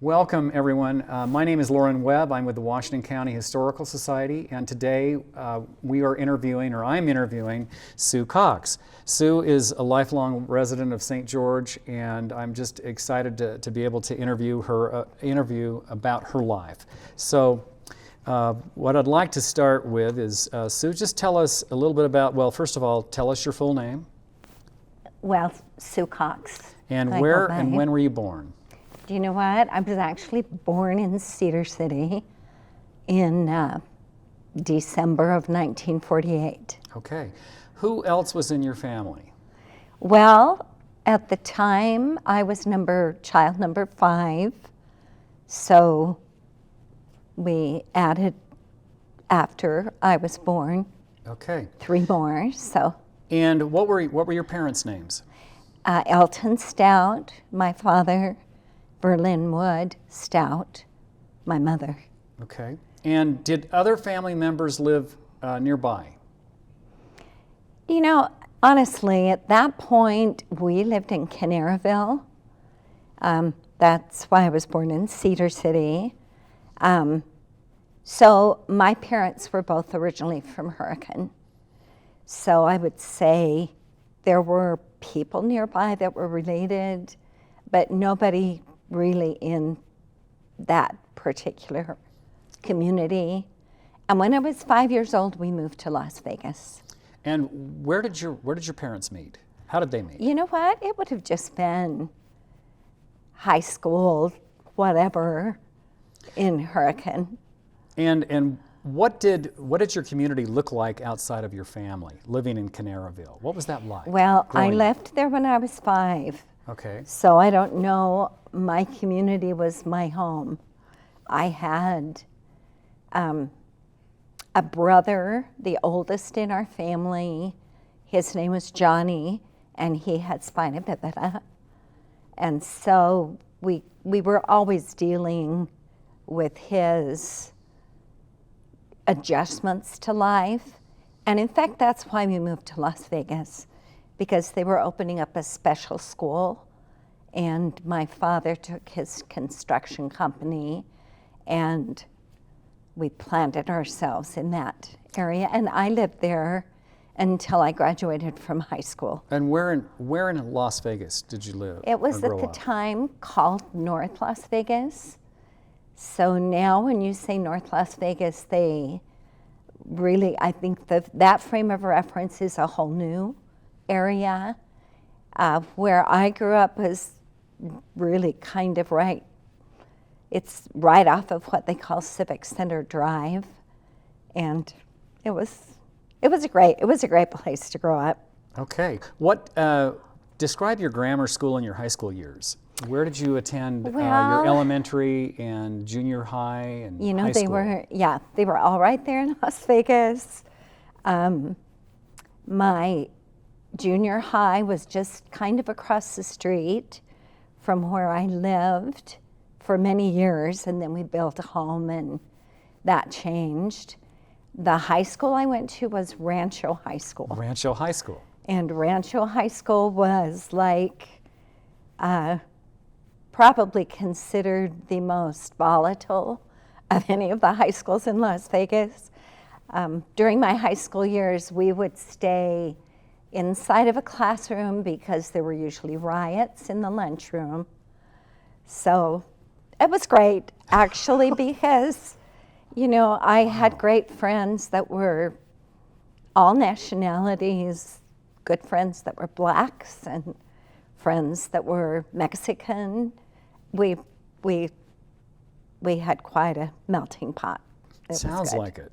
Welcome, everyone. My name is Lauren Webb. I'm with the Washington County Historical Society, and today I'm interviewing Sue Cox. Sue is a lifelong resident of St. George, and I'm just excited to be able to interview about her life. So, what I'd like to start with is, Sue, just tell us a little bit about, well, first of all, tell us your full name. Well, Sue Cox. And where and when were you born? Do you know what? I was actually born in Cedar City in December of 1948. Okay. Who else was in your family? Well, at the time, I was child number 5. So we added after I was born. Okay. 3 more, so. And what were your parents' names? Elton Stout, my father. Berlin Wood Stout, my mother. Okay. And did other family members live nearby? You know, honestly, at that point, we lived in Canaryville. That's why I was born in Cedar City. So my parents were both originally from Hurricane. So I would say there were people nearby that were related, but nobody really in that particular community. And when I was 5 years old, we moved to Las Vegas. And where did your parents meet? How did they meet? You know what? It would have just been high school, whatever, in Hurricane. And what did your community look like outside of your family, living in Canaryville? What was that like? Well, I left there when I was 5. Okay. So I don't know. My community was my home. I had a brother, the oldest in our family. His name was Johnny, and he had spina bifida. And so we were always dealing with his adjustments to life. And in fact, that's why we moved to Las Vegas, because they were opening up a special school, and my father took his construction company, and we planted ourselves in that area. And I lived there until I graduated from high school. And where in Las Vegas did you live? It was at the time called North Las Vegas. So now when you say North Las Vegas, they really, I think that frame of reference is a whole new area. Where I grew up was really kind of right. It's right off of what they call Civic Center Drive, and it was a great place to grow up. Okay. Describe your grammar school and your high school years. Where did you attend your elementary and junior high and high school? They were all right there in Las Vegas. My junior high was just kind of across the street from where I lived for many years, and then we built a home and that changed. The high school I went to was Rancho High School. Rancho High School. And Rancho High School was like probably considered the most volatile of any of the high schools in Las Vegas. During my high school years, we would stay inside of a classroom because there were usually riots in the lunchroom. So it was great, actually, because, you know, I had great friends that were all nationalities, good friends that were blacks and friends that were Mexican. We had quite a melting pot. Sounds like it.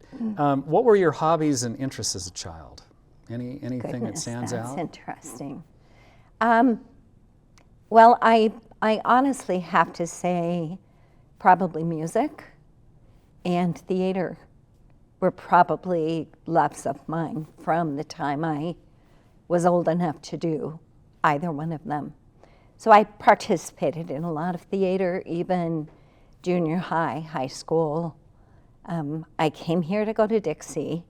What were your hobbies and interests as a child? Anything that stands out? That's interesting. Well, I honestly have to say probably music and theater were probably loves of mine from the time I was old enough to do either one of them. So I participated in a lot of theater, even junior high, high school. I came here to go to Dixie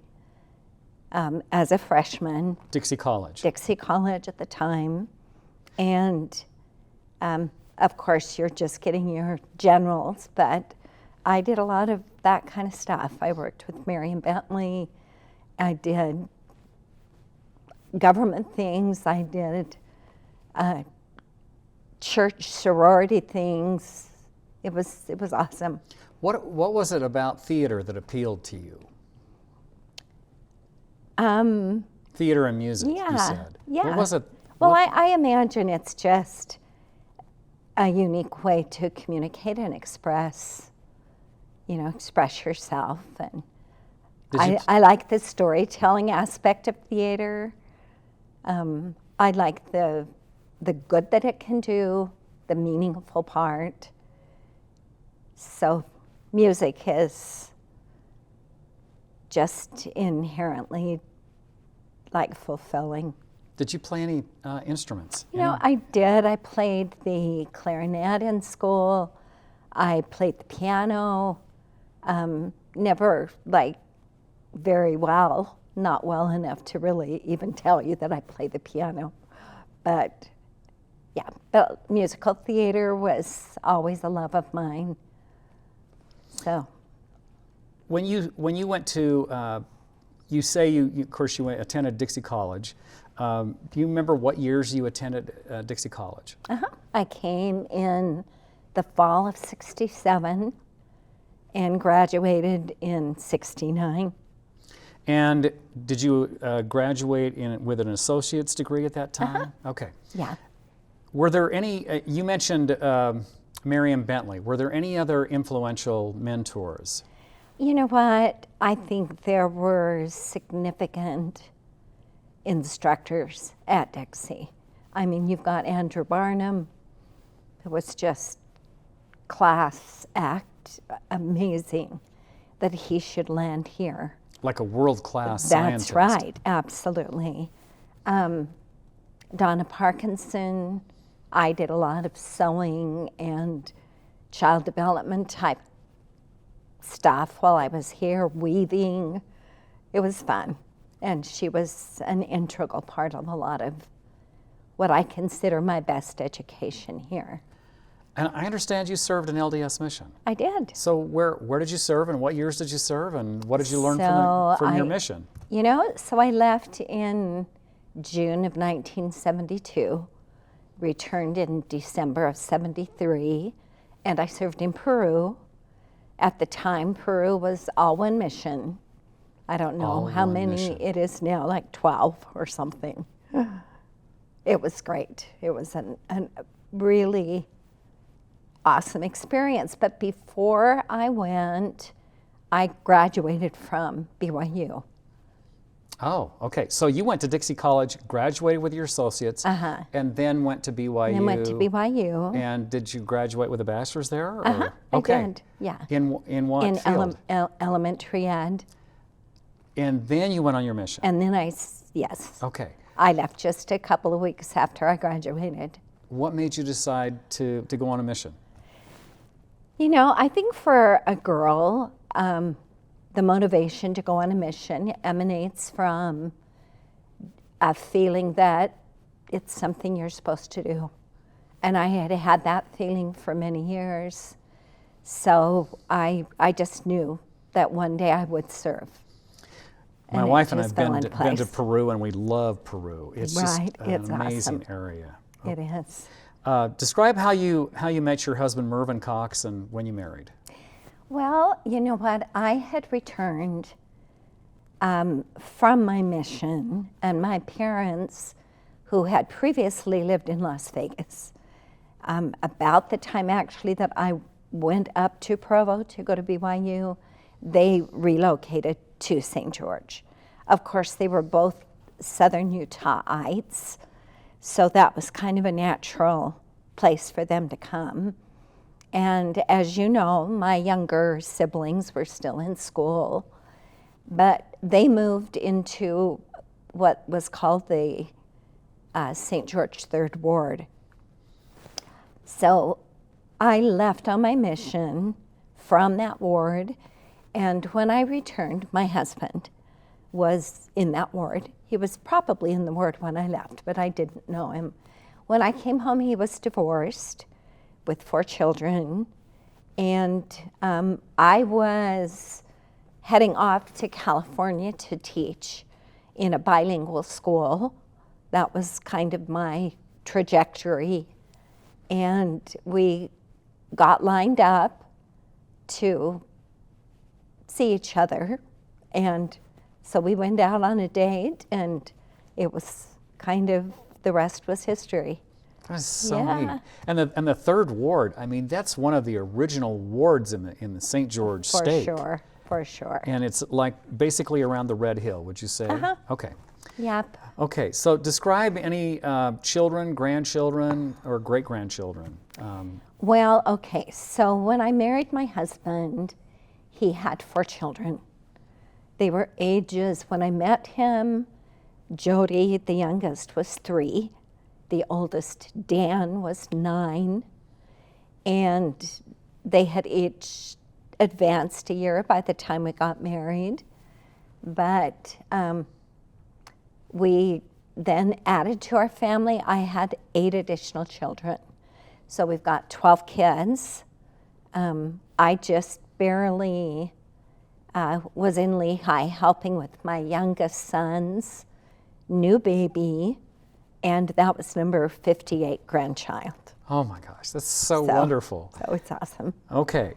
as a freshman. Dixie College. Dixie College at the time. And of course, you're just getting your generals, but I did a lot of that kind of stuff. I worked with Marion Bentley. I did government things. I did church sorority things. It was awesome. What was it about theater that appealed to you? Theater and music, Yeah, you said. yeah. What was it? Well, I imagine it's just a unique way to communicate and express yourself. And I like the storytelling aspect of theater. I like the good that it can do, the meaningful part. So music is just inherently fulfilling. Did you play any instruments? I did. I played the clarinet in school. I played the piano. Never very well, not well enough to really even tell you that I play the piano. But yeah, but musical theater was always a love of mine. So when you went to, you say you of course you attended Dixie College. Do you remember what years you attended Dixie College? I came in the fall of '67 and graduated in '69. And did you graduate with an associate's degree at that time? Okay. Yeah. Were there any, you mentioned Marion Bentley, were there any other influential mentors? You know what? I think there were significant instructors at Dixie. I mean, you've got Andrew Barnum, who was just class act, amazing that he should land here. Like a world-class scientist. That's right, absolutely. Donna Parkinson, I did a lot of sewing and child development type stuff while I was here, weaving. It was fun. And she was an integral part of a lot of what I consider my best education here. And I understand you served an LDS mission. I did. So where did you serve, and what years did you serve, and what did you learn from your mission? So I left in June of 1972, returned in December of '73, and I served in Peru. At the time, Peru was all one mission. I don't know how many it is now, like 12 or something. It was great. It was a really awesome experience. But before I went, I graduated from BYU. Oh, okay. So you went to Dixie College, graduated with your associates, and then went to BYU. And went to BYU. And did you graduate with a bachelor's there? Or? Okay. I did, yeah. In what field? Elementary ed. And then you went on your mission? And then yes. Okay. I left just a couple of weeks after I graduated. What made you decide to go on a mission? I think for a girl, the motivation to go on a mission emanates from a feeling that it's something you're supposed to do. And I had had that feeling for many years. So I just knew that one day I would serve. My wife and I have been to Peru, and we love Peru. It's just it's an amazing awesome. area. It is. Describe how you met your husband, Mervyn Cox, and when you married. Well, you know what? I had returned from my mission, and my parents, who had previously lived in Las Vegas, about the time actually that I went up to Provo to go to BYU, they relocated to St. George. Of course, they were both Southern Utahites, so that was kind of a natural place for them to come. And as you know, my younger siblings were still in school, but they moved into what was called the St. George Third Ward. So I left on my mission from that ward, and when I returned, my husband was in that ward. He was probably in the ward when I left, but I didn't know him. When I came home, he was divorced, with 4 children. And I was heading off to California to teach in a bilingual school. That was kind of my trajectory. And we got lined up to see each other. And so we went out on a date, and it was kind of, the rest was history. That's so Yeah. neat. And the third ward, I mean, that's one of the original wards in the St. George state. For sure. And it's like basically around the Red Hill, would you say? Uh-huh. Okay. Yep. Okay, so describe any children, grandchildren, or great-grandchildren. Well, okay, so when I married my husband, he had 4 children. They were ages, when I met him, Jody, the youngest, was 3. The oldest, Dan, was 9. And they had each advanced a year by the time we got married. But we then added to our family. I had 8 additional children. So we've got 12 kids. I just barely was in Lehigh helping with my youngest son's new baby, and that was number 58 grandchild. Oh my gosh, that's so wonderful. So it's awesome. Okay.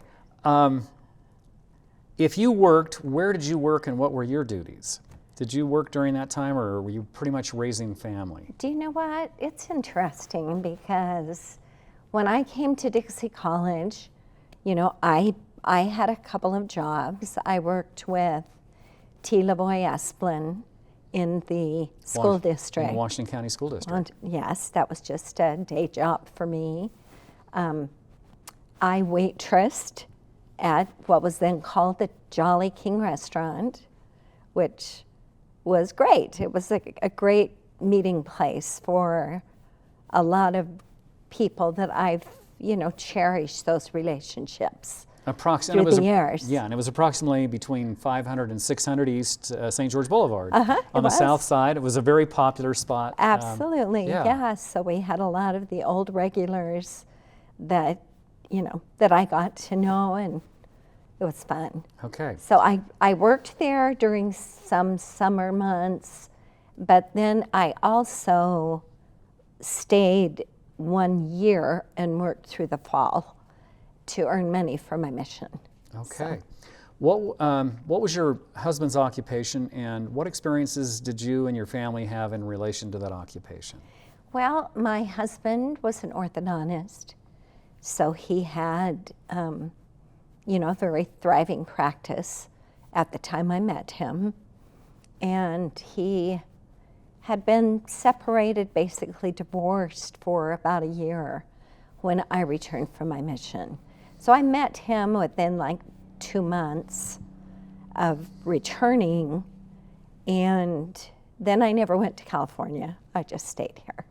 If you worked, where did you work and what were your duties? Did you work during that time, or were you pretty much raising family? Do you know what? It's interesting because when I came to Dixie College, you know, I had a couple of jobs. I worked with T. Lavoie Esplin in the school district. In the Washington County School District. Yes, that was just a day job for me. I waitressed at what was then called the Jolly King Restaurant, which was great. It was a great meeting place for a lot of people that I've, you know, cherished those relationships through the years. Yeah, and it was approximately between 500 and 600 East St. George Boulevard. On the south side. It was a very popular spot. Absolutely, yes. So we had a lot of the old regulars that, you know, that I got to know, and it was fun. Okay. So I worked there during some summer months, but then I also stayed 1 year and worked through the fall to earn money for my mission. Okay. What was your husband's occupation, and what experiences did you and your family have in relation to that occupation? Well, my husband was an orthodontist, so he had, you know, a very thriving practice at the time I met him. And he had been separated, basically divorced, for about a year when I returned from my mission. So I met him within like 2 months of returning, and then I never went to California. I just stayed here.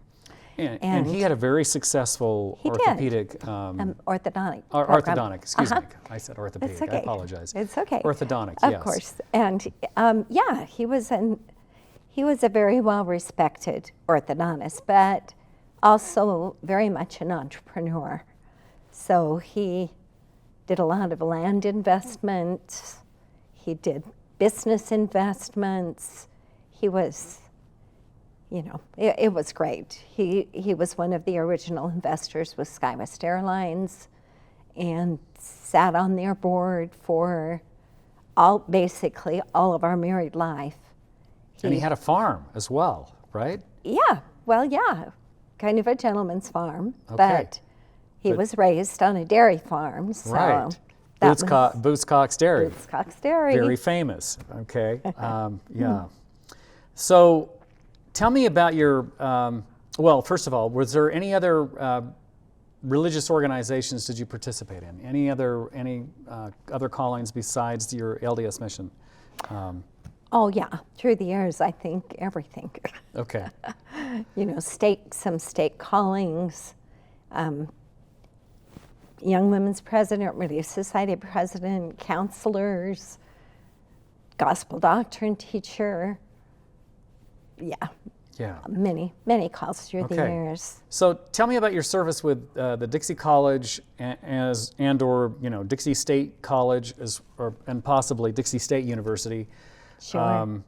And he had a very successful orthopedic... orthodontic orthodontic, excuse me. I said orthopedic, It's okay. I apologize. It's okay. Orthodontic, yes. Of course. And yeah, he was a very well-respected orthodontist, but also very much an entrepreneur. So he did a lot of land investments. He did business investments. He was, you know, it was great. He was one of the original investors with SkyWest Airlines and sat on their board for basically all of our married life. And he had a farm as well, right? Yeah, well, yeah, kind of a gentleman's farm, Okay. but he was raised on a dairy farm, so Right. that Boots Cox Dairy. Boots Cox Dairy. Very famous, okay. Yeah. So tell me about your, well, first of all, was there any other religious organizations did you participate in? Any other callings besides your LDS mission? Oh yeah, through the years, I think everything. Okay. You know, some state callings, Young Women's President, Relief Society President, counselors, gospel doctrine teacher. Yeah. Yeah. Many calls through the years. So tell me about your service with the Dixie College or Dixie State College and possibly Dixie State University. Sure.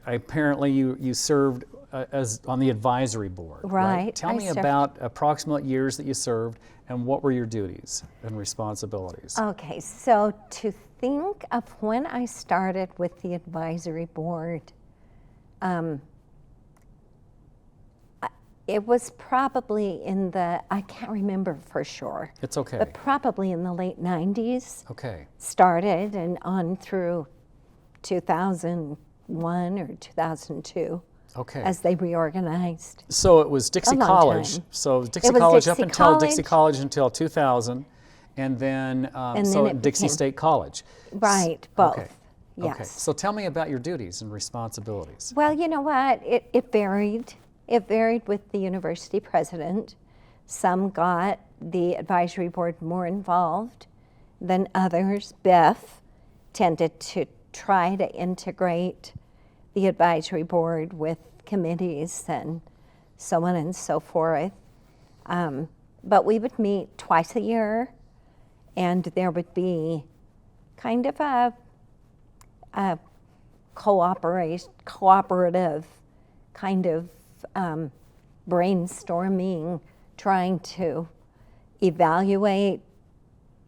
Apparently you served as on the advisory board. Right. Tell me about approximate years that you served and what were your duties and responsibilities. Okay, so to think of when I started with the advisory board, it was probably I can't remember for sure. It's okay. But probably in the late 90s. Okay. Started and on through 2001 or 2002. Okay. As they reorganized. So it was Dixie College. Time. So Dixie It was College Dixie up until College. Dixie College until 2000, and then Dixie State College. Right, both. Okay. Yes. Okay. So tell me about your duties and responsibilities. Well, you know what? It varied. It varied with the university president. Some got the advisory board more involved than others. Beth tended to try to integrate the advisory board with committees and so on and so forth. But we would meet twice a year, and there would be kind of a cooperative kind of brainstorming, trying to evaluate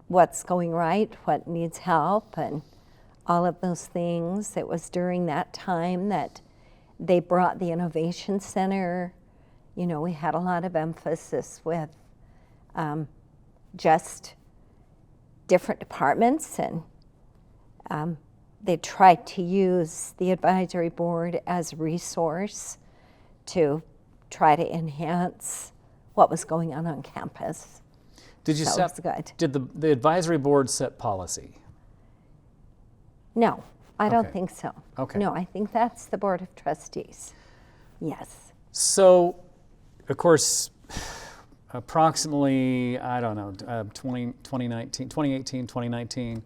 what's going right, what needs help, and all of those things. It was during that time that they brought the Innovation Center. We had a lot of emphasis with just different departments, and they tried to use the advisory board as a resource to try to enhance what was going on campus. Did you So it was good. Did the advisory board set policy? No, I don't Okay. think so. Okay. No, I think that's the Board of Trustees. Yes. So, of course, approximately, I don't know, 2018, 2019,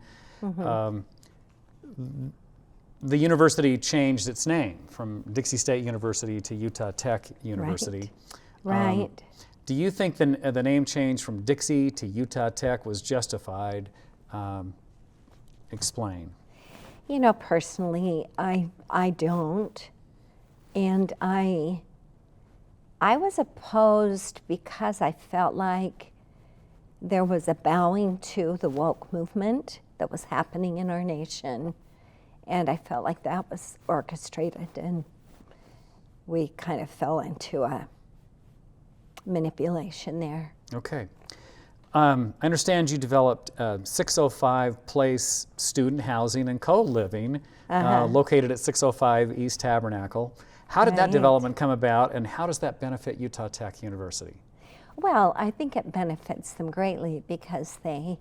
the university changed its name from Dixie State University to Utah Tech University. Right. Do you think the name change from Dixie to Utah Tech was justified? Explain. Personally, I don't. And I was opposed because I felt like there was a bowing to the woke movement that was happening in our nation. And I felt like that was orchestrated, and we kind of fell into a manipulation there. Okay. I understand you developed 605 Place student housing and co-living located at 605 East Tabernacle. How did that Right. development come about, and how does that benefit Utah Tech University? Well, I think it benefits them greatly because they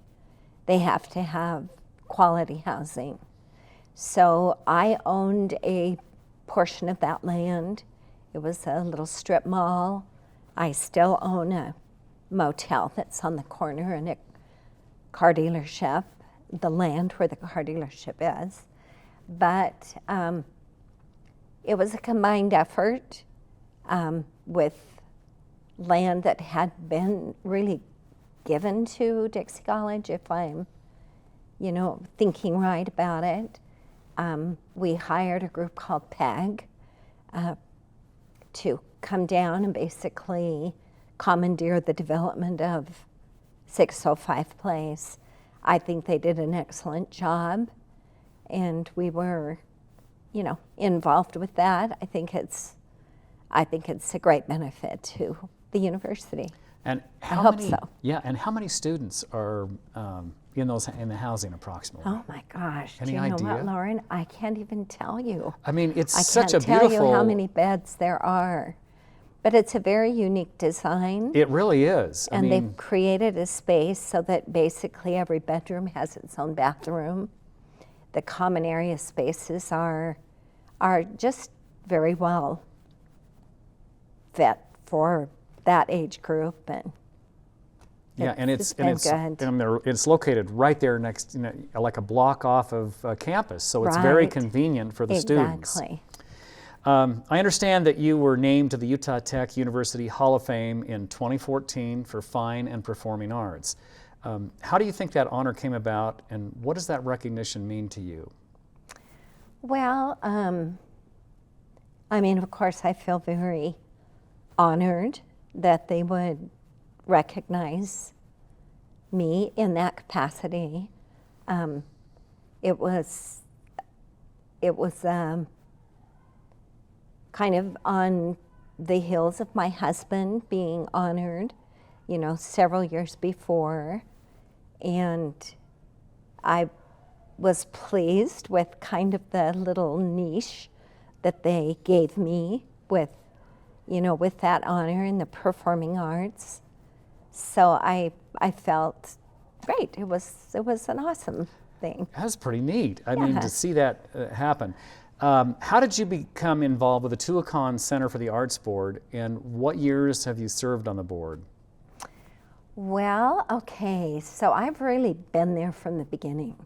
have to have quality housing. So I owned a portion of that land. It was a little strip mall. I still own a motel that's on the corner and a car dealership, the land where the car dealership is. But it was a combined effort with land that had been really given to Dixie College, if I'm, thinking right about it. We hired a group called PEG to come down and basically commandeer the development of 605 Place. I think they did an excellent job, and we were, involved with that. I think it's a great benefit to the university. And I hope so. Yeah, and how many students are in the housing approximately? Oh my gosh! Any Do you know idea? what, Lauren? I can't even tell you. I mean, it's I such can't a beautiful. tell you how many beds there are, but it's a very unique design. It really is. And they've created a space so that basically every bedroom has its own bathroom. The common area spaces are just very well fit for that age group, and yeah, and it's been good. It's located right there next, like a block off of campus, so it's very Right. convenient for the students. Exactly. I understand that you were named to the Utah Tech University Hall of Fame in 2014 for fine and performing arts. How do you think that honor came about, and what does that recognition mean to you? Well, I mean, of course, I feel very honored that they would recognize me in that capacity. It was kind of on the heels of my husband being honored, you know, several years before, and I was pleased with kind of the little niche that they gave me with, you know, with that honor in the performing arts. So I felt great. It was an awesome thing. That's pretty neat. I mean, to see that happen. How did you become involved with the Tuacahn Center for the Arts Board, and what years have you served on the board? Well, okay, so I've really been there from the beginning.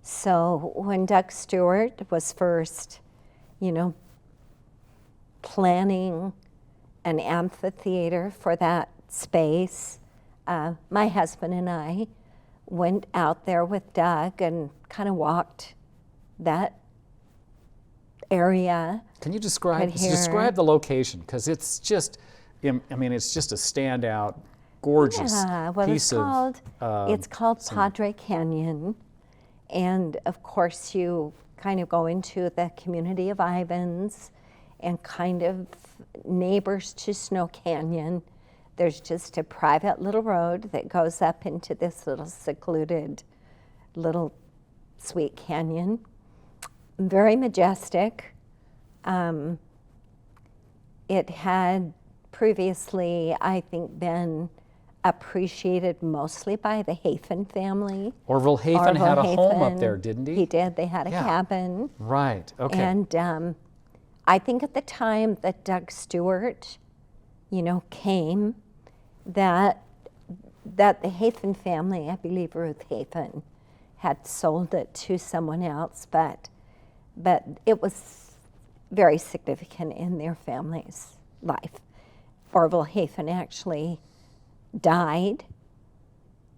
So when Doug Stewart was first, you know, planning an amphitheater for that space, my husband and I went out there with Doug and kind of walked that area. Can you describe the location? Because it's just, I mean, it's just a standout, gorgeous piece it's called Padre Canyon, and of course you kind of go into the community of Ivins and kind of neighbors to Snow Canyon. There's just a private little road that goes up into this little secluded little sweet canyon. Very majestic. It had previously, I think, been appreciated mostly by the Hafen family. Orville Hafen had a home up there, didn't he? He did. They had a cabin. Right, okay. And I think at the time that Doug Stewart, you know, came, that the Hafen family, I believe Ruth Hafen, had sold it to someone else, but it was very significant in their family's life. Orville Hafen actually died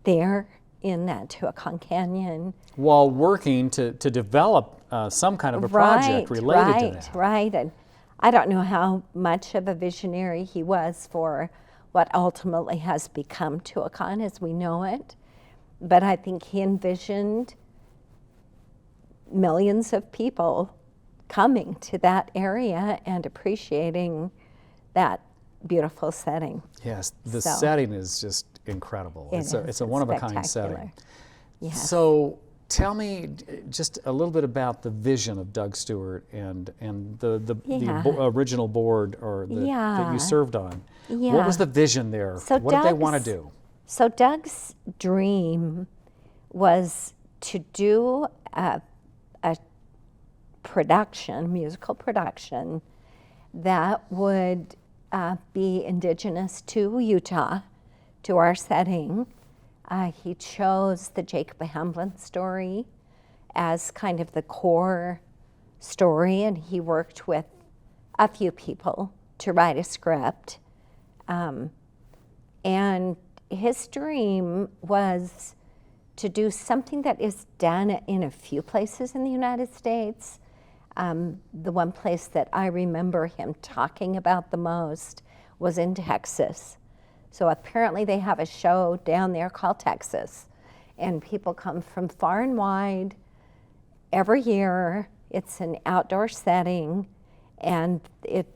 there in that Tuacahn Canyon. While working to develop some kind of a project related to that. Right, and I don't know how much of a visionary he was for what ultimately has become Tuacahn as we know it, but I think he envisioned millions of people coming to that area and appreciating that beautiful setting. Yes, the setting is just incredible. It's a one-of-a-kind setting. Yes. So tell me just a little bit about the vision of Doug Stewart and the original board that you served on. Yeah. What was the vision there? So what did they want to do? So Doug's dream was to do a production, musical production, that would be indigenous to Utah, to our setting. He chose the Jacob Hamblin story as kind of the core story, and he worked with a few people to write a script. And his dream was to do something that is done in a few places in the United States. The one place that I remember him talking about the most was in Texas. So apparently they have a show down there called Texas, and people come from far and wide every year. It's an outdoor setting, and it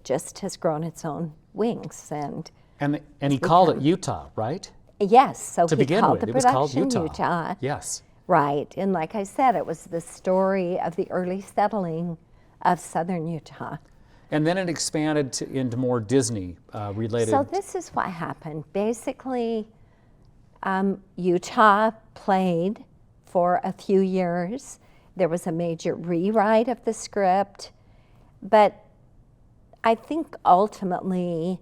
just has grown its own wings. And he called it Utah, right? Yes, so to he begin called with, the it was called production Utah. Yes. Right, and like I said, it was the story of the early settling of southern Utah. And then it expanded into more Disney related. So this is what happened. Basically, Utah played for a few years. There was a major rewrite of the script, but I think ultimately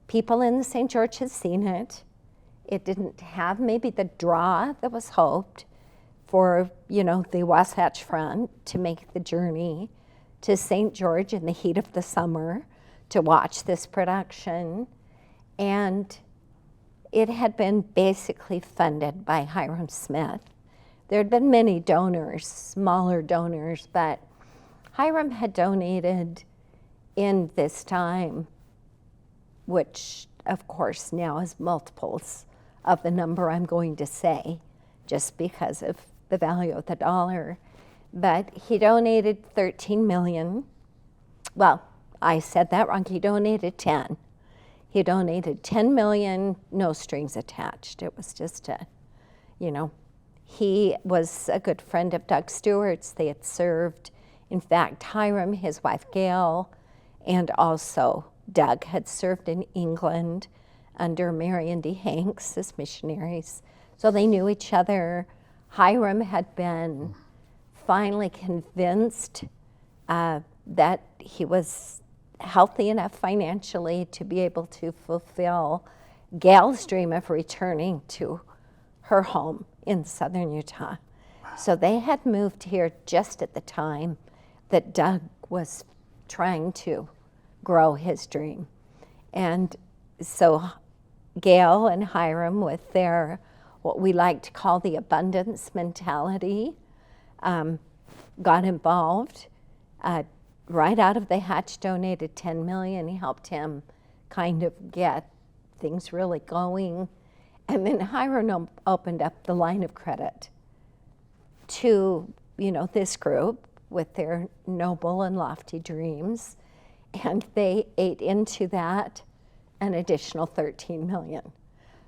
people in the St. George had seen it. It didn't have maybe the draw that was hoped for, you know, the Wasatch Front to make the journey to St. George in the heat of the summer to watch this production. And it had been basically funded by Hiram Smith. There had been many donors, smaller donors, but Hiram had donated in this time, which of course now is multiples of the number I'm going to say, just because of the value of the dollar. But he donated 13 million. Well, I said that wrong. He donated 10. He donated 10 million, no strings attached. It was just a, he was a good friend of Doug Stewart's. They had served, in fact, Hiram, his wife Gail, and also Doug had served in England under Mary and D. Hanks as missionaries. So they knew each other. Hiram had been finally convinced that he was healthy enough financially to be able to fulfill Gail's dream of returning to her home in southern Utah. So they had moved here just at the time that Doug was trying to grow his dream. And so Gail and Hiram, with their, what we like to call the abundance mentality, got involved. Right out of the hatch, donated 10 million. He helped him kind of get things really going. And then Hiram opened up the line of credit to, this group with their noble and lofty dreams. And they ate into that an additional 13 million.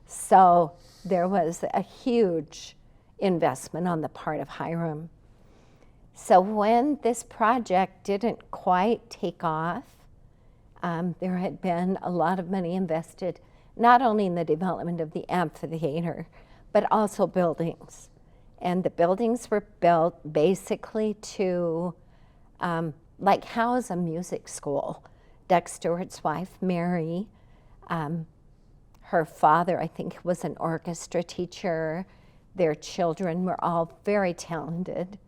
So there was a huge investment on the part of Hiram. So when this project didn't quite take off, there had been a lot of money invested, not only in the development of the amphitheater, but also buildings. And the buildings were built basically to house a music school. Doug Stewart's wife, Mary, her father, I think, was an orchestra teacher. Their children were all very talented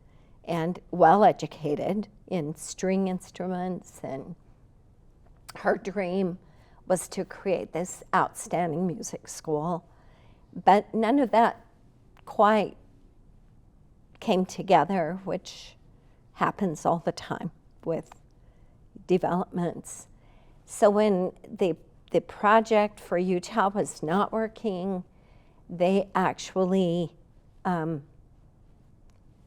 and well-educated in string instruments, and her dream was to create this outstanding music school. But none of that quite came together, which happens all the time with developments. So when the project for Utah was not working, they actually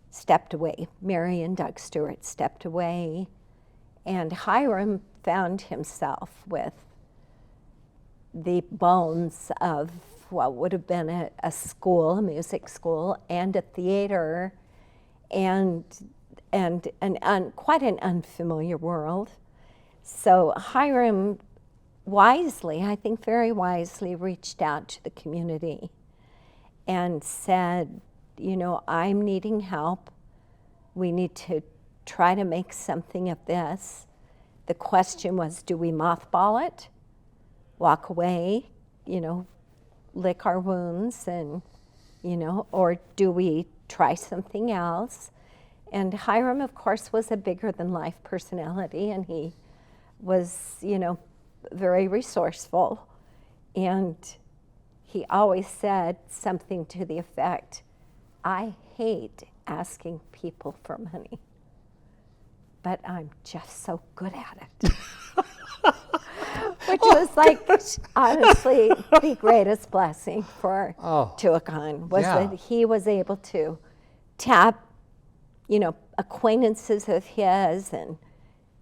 stepped away. Mary and Doug Stewart stepped away, and Hiram found himself with the bones of what would have been a school, a music school, and a theater, and quite an unfamiliar world. So Hiram wisely, I think very wisely, reached out to the community and said, I'm needing help. We need to try to make something of this. The question was, do we mothball it, walk away, lick our wounds, and, or do we try something else? And Hiram, of course, was a bigger-than-life personality, and he was, very resourceful. And he always said something to the effect, I hate asking people for money, but I'm just so good at it. Which was honestly, the greatest blessing for Tuacahn was that he was able to tap, acquaintances of his and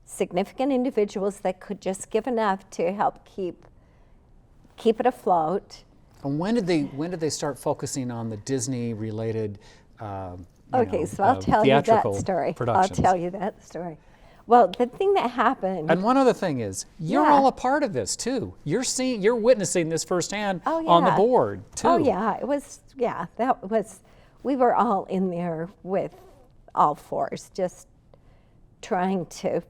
significant individuals that could just give enough to help keep it afloat. And when did they start focusing on the Disney-related, so I'll tell you that story. productions? I'll tell you that story. Well, the thing that happened. And one other thing is, you're all a part of this too. You're witnessing this firsthand on the board too. Oh yeah, we were all in there with all fours, just trying to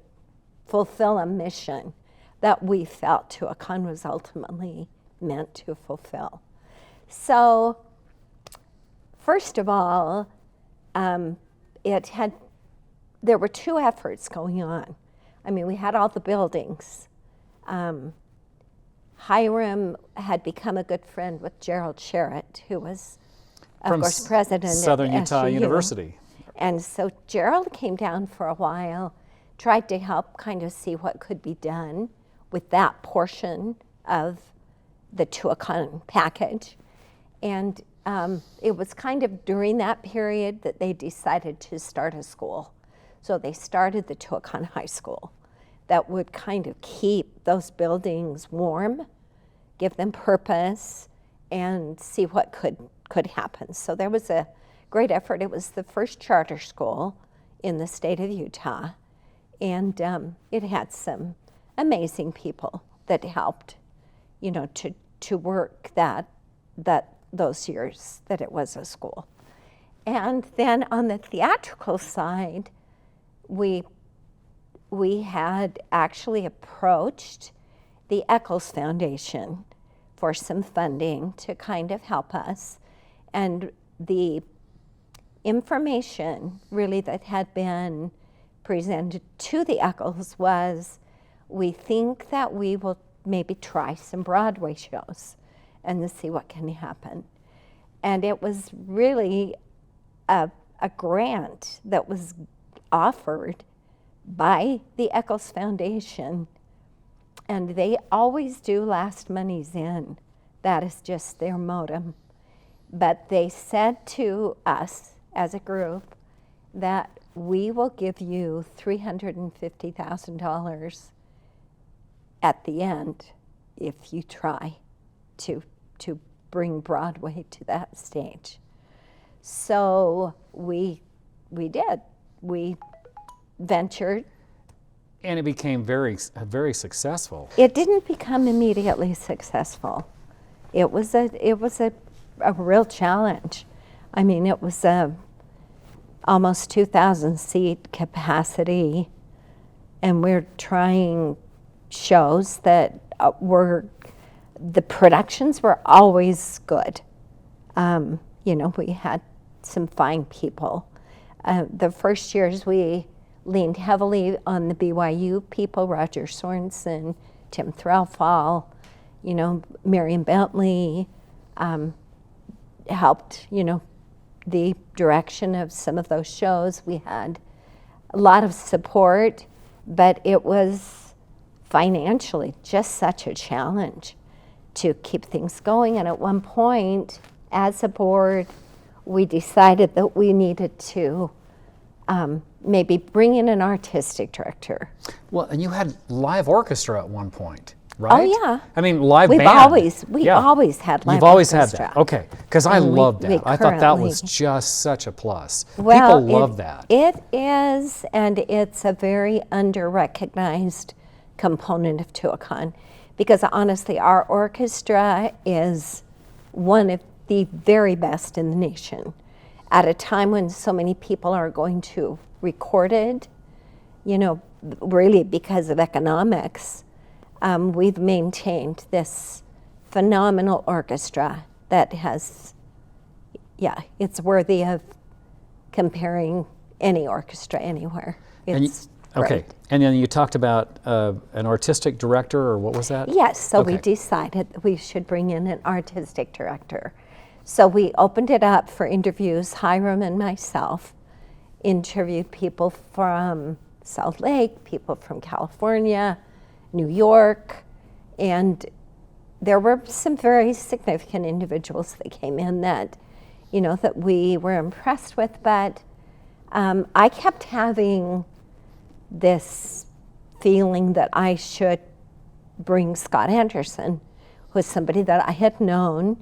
fulfill a mission that we felt Tuacahn was ultimately meant to fulfill. So, first of all, there were two efforts going on. I mean, we had all the buildings. Hiram had become a good friend with Gerald Sherritt, who was, of course, president Southern at Utah SUU. University. And so Gerald came down for a while, tried to help kind of see what could be done with that portion of the Tuacahn package. And it was kind of during that period that they decided to start a school. So they started the Tuacahn High School that would kind of keep those buildings warm, give them purpose, and see what could happen. So there was a great effort. It was the first charter school in the state of Utah, and it had some amazing people that helped, you know, to work those years that it was a school. And then on the theatrical side, we had actually approached the Eccles Foundation for some funding to kind of help us. And the information really that had been presented to the Eccles was, we think that we will maybe try some Broadway shows and to see what can happen. And it was really a grant that was offered by the Eccles Foundation, and they always do last monies in. That is just their modem. But they said to us as a group that we will give you $350,000 at the end if you try to bring Broadway to that stage. So we did. We ventured. And it became very successful. It didn't become immediately successful. It was a real challenge. I mean, it was almost 2,000 seat capacity, and we're trying shows that the productions were always good. You know, we had some fine people. The first years we leaned heavily on the BYU people, Roger Sorensen, Tim Threlfall, you know, Marion Bentley, helped, you know, the direction of some of those shows. We had a lot of support, but it was financially just such a challenge to keep things going. And at one point, as a board, we decided that we needed to maybe bring in an artistic director. Well, and you had live orchestra at one point, right? Oh yeah. I mean, live We've band. always had live You've always orchestra. had that. Okay, because I loved that. we I thought that was currently- just such a plus. Well, People love that. It is, and it's a very under-recognized component of Tuacahn, because honestly, our orchestra is one of the very best in the nation. At a time when so many people are going to record it, you know, really because of economics, we've maintained this phenomenal orchestra that has, it's worthy of comparing any orchestra anywhere. It's Okay, great. and then you talked about an artistic director, or what was that? Yes, so we Okay. decided that we should bring in an artistic director. So we opened it up for interviews. Hiram and myself interviewed people from Salt Lake, people from California, New York, and there were some very significant individuals that came in that, you know, that we were impressed with, but I kept having this feeling that I should bring Scott Anderson, who was somebody that I had known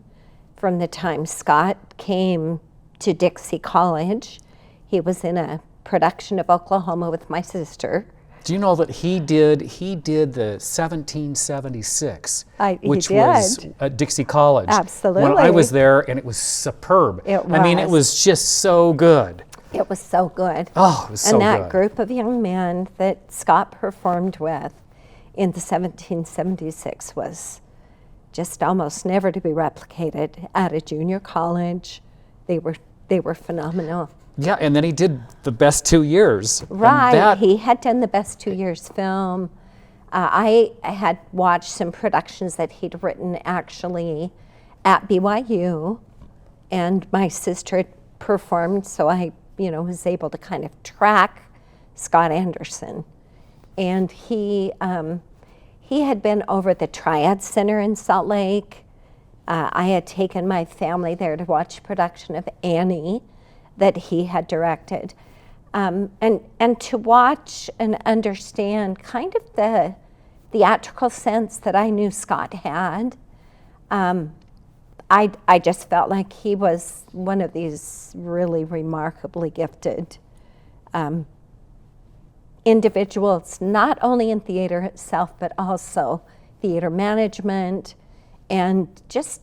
from the time Scott came to Dixie College. He was in a production of Oklahoma with my sister. Do you know that he did the 1776, which did. was at Dixie College. Absolutely. When I was there, and it was superb. It I mean, it was just so good. It was so good. Oh, it was so And that good. group of young men that Scott performed with in the 1776 was just almost never to be replicated at a junior college. They were they were phenomenal. Yeah, and then he did the best 2 years. and Right, that- he had done the best 2 years film. I had watched some productions that he'd written actually at BYU, and my sister had performed, so I, was able to kind of track Scott Anderson. And he had been over at the Triad Center in Salt Lake. I had taken my family there to watch a production of Annie that he had directed. And to watch and understand kind of the theatrical sense that I knew Scott had, I just felt like he was one of these really remarkably gifted individuals, not only in theater itself, but also theater management and just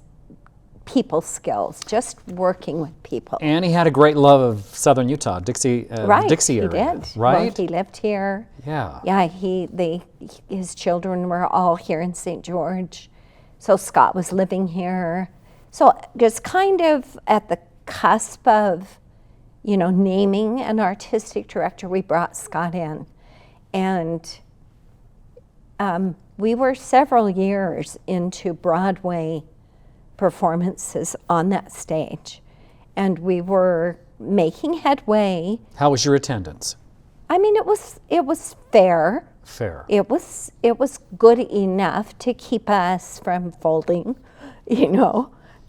people skills, just working with people. And he had a great love of Southern Utah, Dixie Right, Dixie he area, did. right? Well, he lived here. Yeah. Yeah, his children were all here in St. George. So Scott was living here. So just kind of at the cusp of, naming an artistic director, we brought Scott in. And we were several years into Broadway performances on that stage. And we were making headway. How was your attendance? I mean, it was fair. Fair. It was good enough to keep us from folding,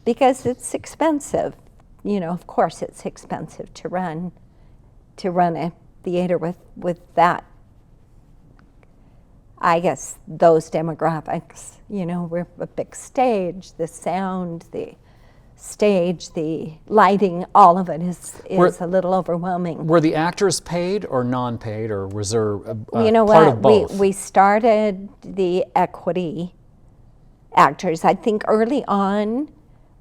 because it's expensive. Of course it's expensive to run a theater with that, I guess, those demographics. We're a big stage, the sound, the stage, the lighting, all of it is a little overwhelming. Were the actors paid or non-paid, or was there a You part of both? We started the equity actors. I think early on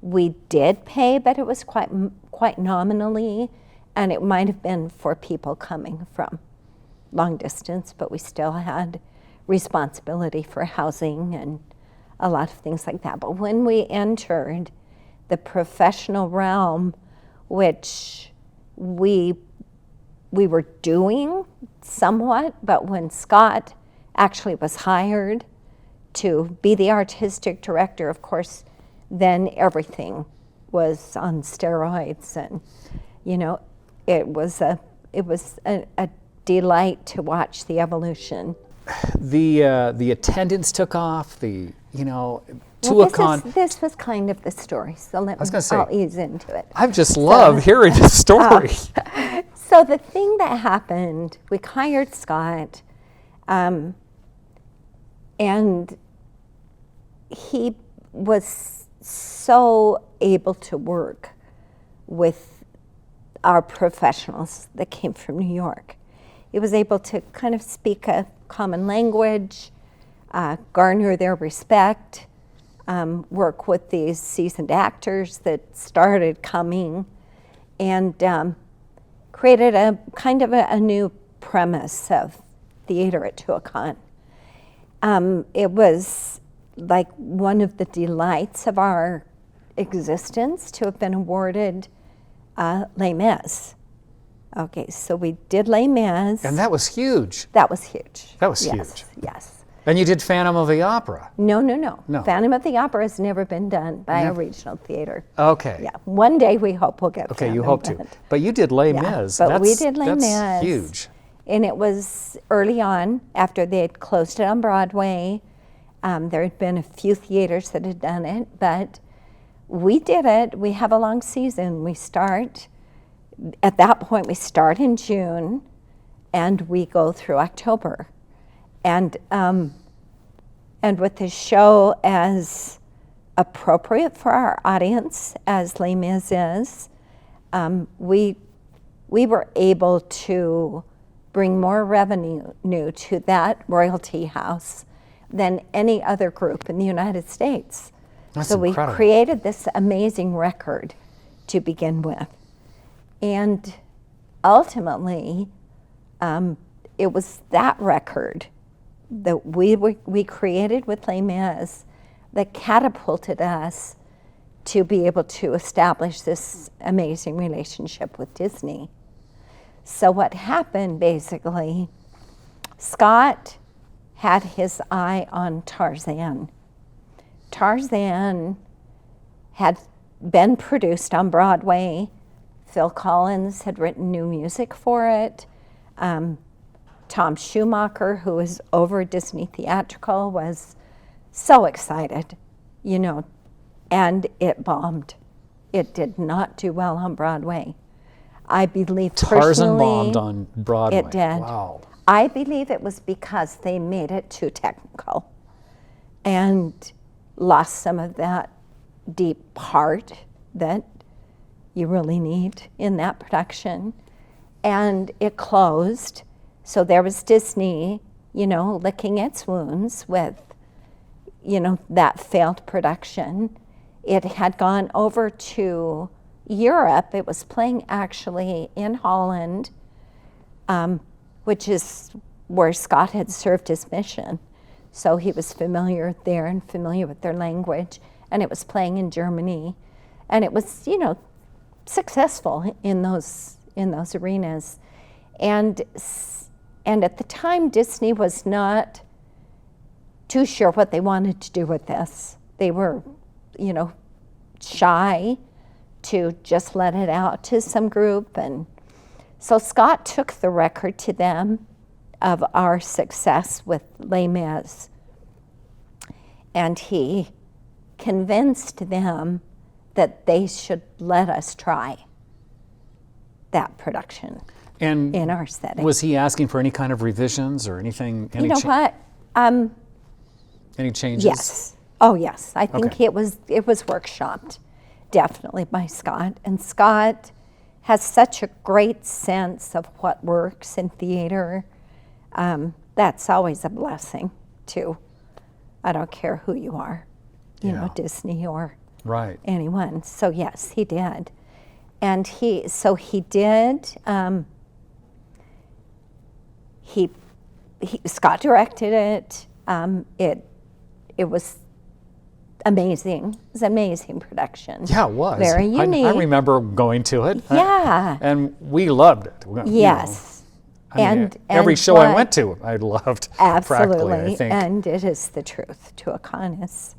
we did pay, but it was quite nominally, and it might have been for people coming from long distance, but we still had responsibility for housing and a lot of things like that. But when we entered the professional realm, which we were doing somewhat, but when Scott actually was hired to be the artistic director, of course, then everything was on steroids, and it was a delight to watch the evolution. The attendance took off. This was kind of the story, so I'll ease into it. I just love hearing the story. So the thing that happened, we hired Scott, and he was so able to work with our professionals that came from New York. He was able to kind of speak a common language, garner their respect, work with these seasoned actors that started coming, and created a kind of a new premise of theater at Tuacahn. It was like one of the delights of our existence to have been awarded Les Mis. Okay, so we did Les Mis. And that was huge. That was huge. That was yes, huge. Yes. And you did Phantom of the Opera. No. No. Phantom of the Opera has never been done by a regional theater. Okay. Yeah, one day we hope we'll get Okay, Phantom, you hope to. But you did Les Mis. But we did Les Mis. That's huge. And it was early on, after they had closed it on Broadway. There had been a few theaters that had done it, but we did it. We have a long season. At that point, we start in June, and we go through October. And with the show as appropriate for our audience as Les Mis is, we were able to bring more revenue to that royalty house than any other group in the United States. That's so incredible. We created this amazing record to begin with. And ultimately, it was that record that we created with Les Mis that catapulted us to be able to establish this amazing relationship with Disney. So what happened basically, Scott had his eye on Tarzan. Tarzan had been produced on Broadway. Phil Collins had written new music for it. Tom Schumacher, who was over Disney Theatrical, was so excited, you know, and it bombed. It did not do well on Broadway. I believe Tarzan personally, bombed on Broadway. it did. Wow. I believe it was because they made it too technical and lost some of that deep heart that you really need in that production. And it closed. So there was Disney, you know, licking its wounds with, you know, that failed production. It had gone over to Europe. It was playing actually in Holland, which is where Scott had served his mission. So he was familiar there and familiar with their language. And it was playing in Germany. And it was, you know, successful in those arenas. And at the time, Disney was not too sure what they wanted to do with this. They were, you know, shy to just let it out to some group. And so Scott took the record to them of our success with Les Mis, and he convinced them that they should let us try that production And in our setting. was he asking for any kind of revisions or anything? You know what? Any changes? Yes. Oh, yes. I think Okay. it was workshopped, definitely by Scott. And Scott has such a great sense of what works in theater. That's always a blessing, too. I don't care who you are, you know, Yeah. Disney or Right. anyone. So yes, he did. And he did. Scott directed it. It was amazing. It was an amazing production. Yeah, it was. Very unique. I remember going to it. Yeah. And we loved it. You know, Yes. I mean, every show I went to, I loved. Absolutely. Practically, I think. And it is the truth. Tuacahn is,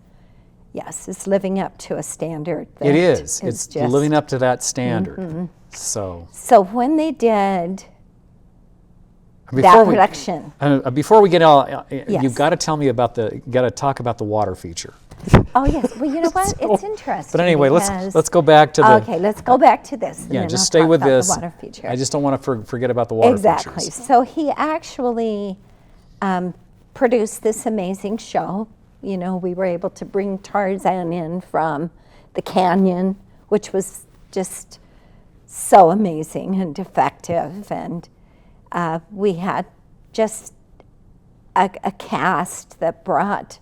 yes, it's living up to a standard. That It is. is It's just, living up to that standard. So So when they did that before we production, before we get all, Yes. you've got to tell me about got to talk about the water feature. oh yes, well you know what? It's interesting. But anyway, because- let's go back to the. Okay, let's go back to this. and Yeah, then just I'll stay talk with about the this. water feature. I just don't want to forget about the water Exactly. features. So he actually produced this amazing show. You know, we were able to bring Tarzan in from the canyon, which was just so amazing and effective. And we had just a cast that brought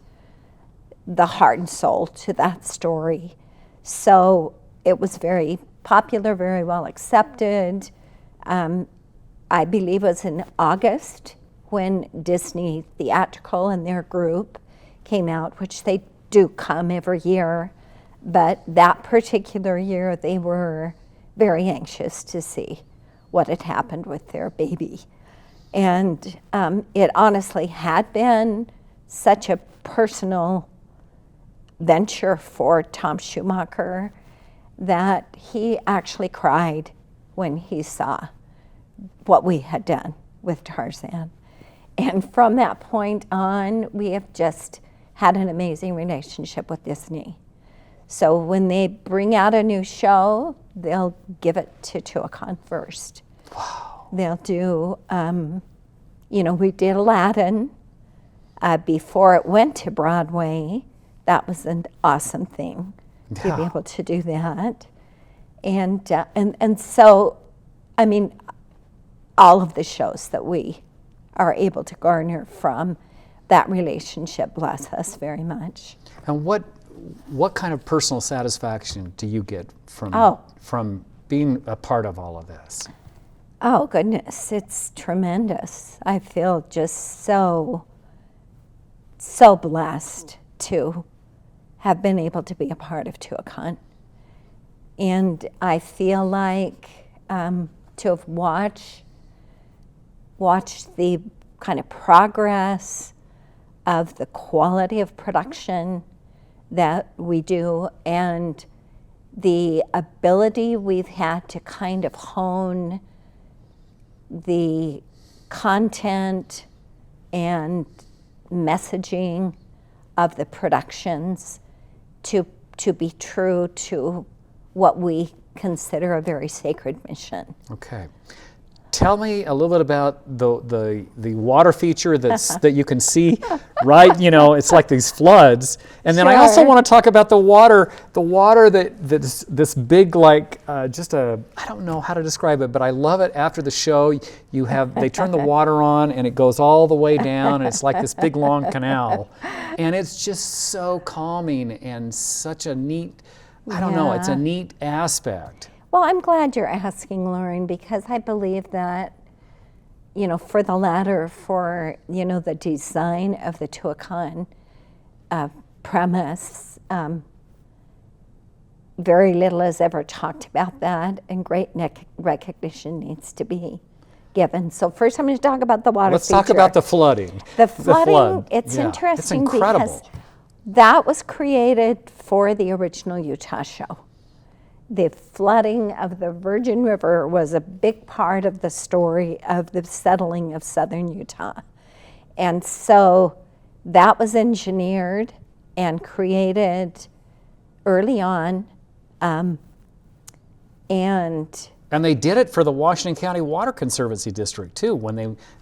the heart and soul to that story. So it was very popular, very well accepted. I believe it was in August when Disney Theatrical and their group came out, which they do come every year. But that particular year, they were very anxious to see what had happened with their baby. And it honestly had been such a personal venture for Tom Schumacher that he actually cried when he saw what we had done with Tarzan. And from that point on, we have just had an amazing relationship with Disney. So when they bring out a new show, they'll give it to Tuacahn first. Wow. They'll do, you know, we did Aladdin before it went to Broadway. That was an awesome thing to be Yeah. able to do that. And so, I mean, all of the shows that we are able to garner from that relationship bless us very much. And what kind of personal satisfaction do you get Oh. from being a part of all of this? Oh, goodness, it's tremendous. I feel just so blessed to have been able to be a part of Tuacahn. And I feel like to have watched the kind of progress of the quality of production that we do, and the ability we've had to kind of hone the content and messaging of the productions to be true to what we consider a very sacred mission. Okay. Tell me a little bit about the water feature that you can see, right? You know, it's like these floods. And then I also want to talk about the water that's this big, like I don't know how to describe it, but I love it. After the show, they turn the water on and it goes all the way down, and it's like this big long canal. And it's just so calming and such a neat, I don't know, it's a neat aspect. Well, I'm glad you're asking, Lauren, because I believe that, you know, for the latter, for, you know, the design of the Tuacahn premise, very little is ever talked about that, and great recognition needs to be given. So first I'm going to talk about the water Let's feature. talk about the flooding. The flooding, it's Yeah, interesting it's incredible. because that was created for the original Utah show. The flooding of the Virgin River was a big part of the story of the settling of southern Utah. And so that was engineered and created early on. And they did it for the Washington County Water Conservancy District too when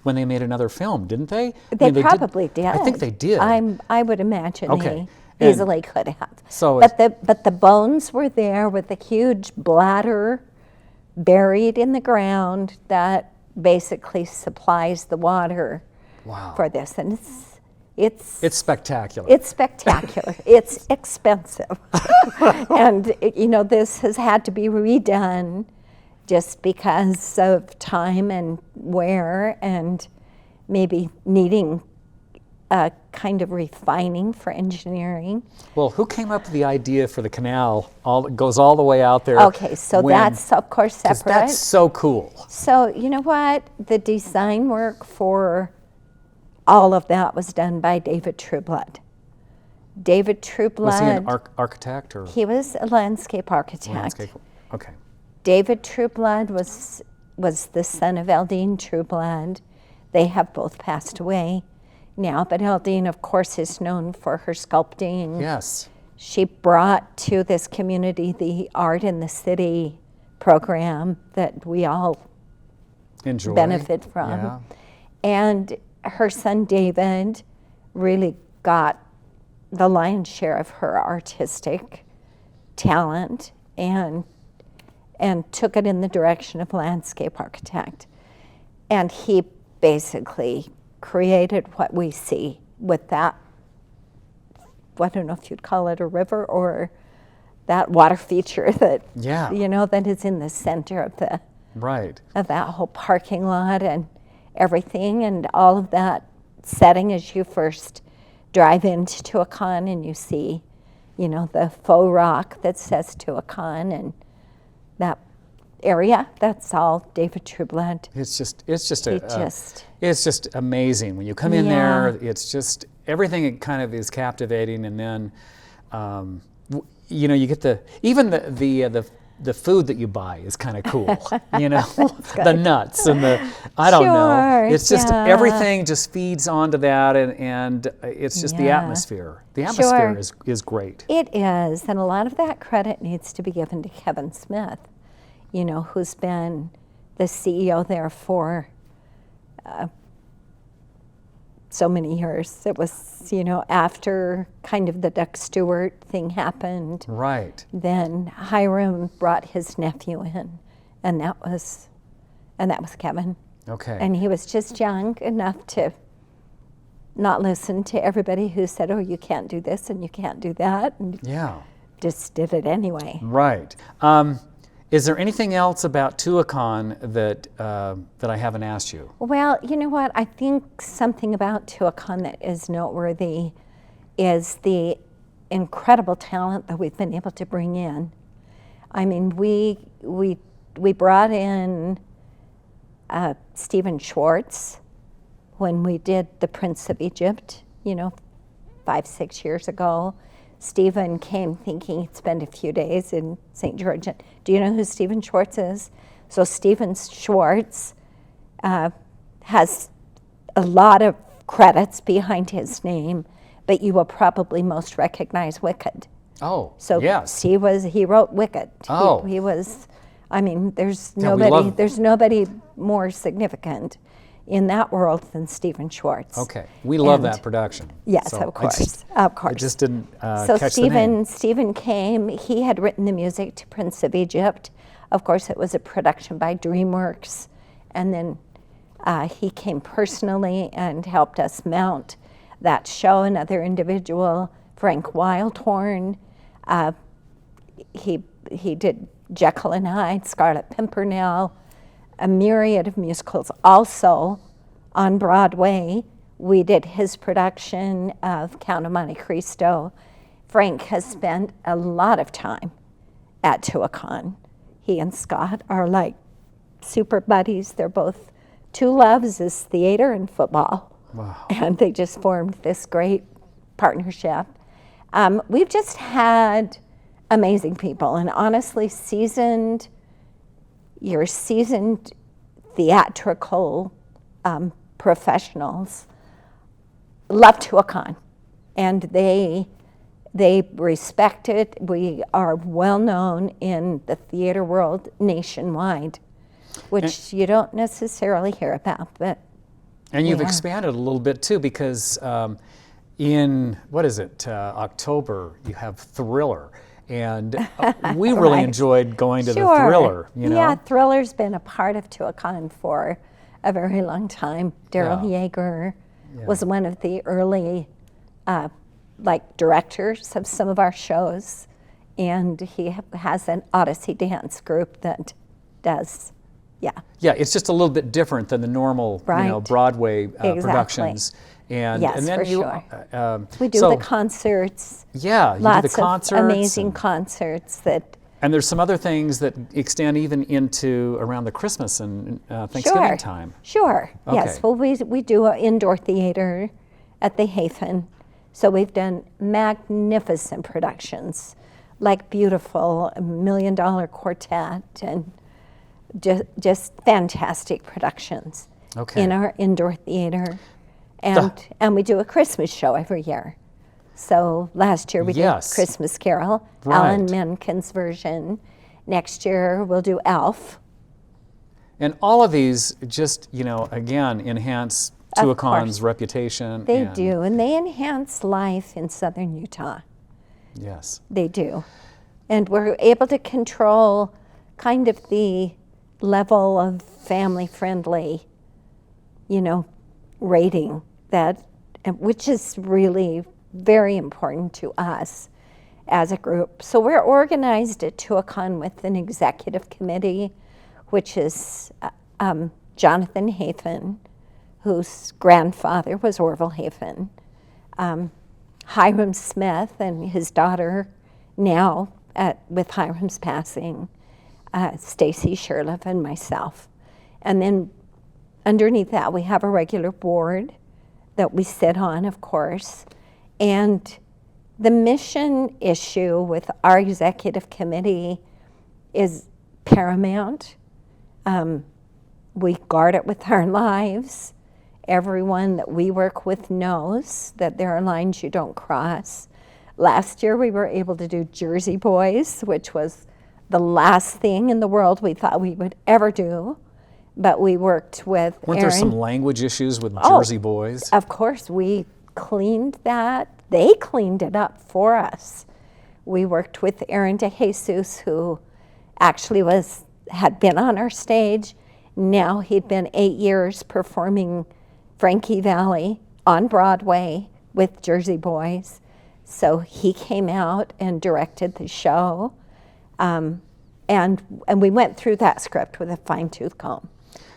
they made another film, didn't they? They probably did. I think they did. I would imagine Okay. they easily could have. So but the bones were there with a huge bladder buried in the ground that basically supplies the water Wow. for this, and it's spectacular. It's spectacular. It's expensive, and you know, this has had to be redone just because of time and wear, and maybe needing a kind of refining for engineering. Well, who came up with the idea for the canal? It goes all the way out there. Okay, so that's of course 'cause separate. That's so cool. So you know what? The design work for all of that was done by David Trueblood. David Trueblood. Was he an architect or He was a landscape architect. landscape? Okay. David Trueblood was the son of Eldine Trueblood. They have both passed away now, but Eldine, of course, is known for her sculpting. Yes. She brought to this community the Art in the City program that we all Enjoy. benefit from. Yeah. And her son David really got the lion's share of her artistic talent and took it in the direction of landscape architect. And he basically created what we see with that, I don't know if you'd call it a river or that water feature that, Yeah. you know, that is in the center of Right. that whole parking lot and everything, and all of that setting as you first drive into Tuacahn and you see, you know, the faux rock that says Tuacahn and that area. That's all David Trueblood. It's just Just amazing when you come in there. It's just everything. It kind of is captivating, and then, you know, you get the food that you buy is kind of cool. You know, the nuts and I don't know. It's just everything just feeds onto that, and it's just the atmosphere. The atmosphere is great. It is, and a lot of that credit needs to be given to Kevin Smith, you know, who's been the CEO there for so many years. It was, you know, after kind of the Doug Stewart thing happened. Right. Then Hiram brought his nephew in, and that was Kevin. Okay. And he was just young enough to not listen to everybody who said, "Oh, you can't do this and you can't do that," and just did it anyway. Right. Is there anything else about Tuacahn that I haven't asked you? Well, you know what? I think something about Tuacahn that is noteworthy is the incredible talent that we've been able to bring in. I mean, we brought in Stephen Schwartz when we did The Prince of Egypt, 5-6 years ago. Stephen came thinking he'd spend a few days in St. George. Do you know who Stephen Schwartz is? So Stephen Schwartz has a lot of credits behind his name, but you will probably most recognize Wicked. Oh, So yes. he wrote Wicked. Oh. He was, I mean, there's Yeah, there's nobody more significant in that world than Stephen Schwartz. Okay, we love And- that production. Yes, So of course, I just didn't So catch the name. Stephen came. He had written the music to Prince of Egypt. Of course, it was a production by DreamWorks, and then he came personally and helped us mount that show. Another individual, Frank Wildhorn. He did Jekyll and Hyde, Scarlet Pimpernel, a myriad of musicals. Also, on Broadway, we did his production of Count of Monte Cristo. Frank has spent a lot of time at Tuacahn. He and Scott are like super buddies. They're both two loves is theater and football. Wow. And they just formed this great partnership. We've just had amazing people, and honestly, your seasoned theatrical professionals love Tuacahn, and they respect it. We are well known in the theater world nationwide, which you don't necessarily hear about, but And you've Yeah. expanded a little bit too, because in, what is it, October, you have Thriller. And we really Right. enjoyed going to the Sure. Thriller, Yeah, Thriller's been a part of Tuacahn for a very long time. Daryl Yeager was one of the early directors of some of our shows, and he has an Odyssey dance group that does, Yeah, it's just a little bit different than the normal, Right. Broadway Exactly. productions. And, Yes, and then for you, sure. We do so, the concerts, yeah, you lots do the concerts. of amazing and, concerts that and there's some other things that extend even into around the Christmas and Thanksgiving Sure. time. Sure. Okay. Yes. Well, we do an indoor theater at the Hafen, so we've done magnificent productions, like Beautiful, $1 Million Quartet, and just fantastic productions Okay. in our indoor theater, and we do a Christmas show every year. So last year we Yes. did Christmas Carol, Right. Alan Menken's version. Next year we'll do Elf. And all of these just, again, enhance Of Tuacahn's course. reputation. They and- do, and they enhance life in southern Utah. Yes. They do. And we're able to control kind of the level of family-friendly, rating which is really very important to us as a group. So we're organized at Tuacahn with an executive committee, which is Jonathan Hafen, whose grandfather was Orville Hafen, Hiram Smith and his daughter now with Hiram's passing, Stacy Sherliff and myself. And then underneath that we have a regular board that we sit on, of course. And the mission issue with our executive committee is paramount. We guard it with our lives. Everyone that we work with knows that there are lines you don't cross. Last year we were able to do Jersey Boys, which was the last thing in the world we thought we would ever do. But we worked with Weren't Aaron. there some language issues with Oh, Jersey Boys? Of course, we cleaned that. They cleaned it up for us. We worked with Aaron DeJesus, who actually had been on our stage. Now he'd been 8 years performing Frankie Valli on Broadway with Jersey Boys. So he came out and directed the show. And we went through that script with a fine-tooth comb.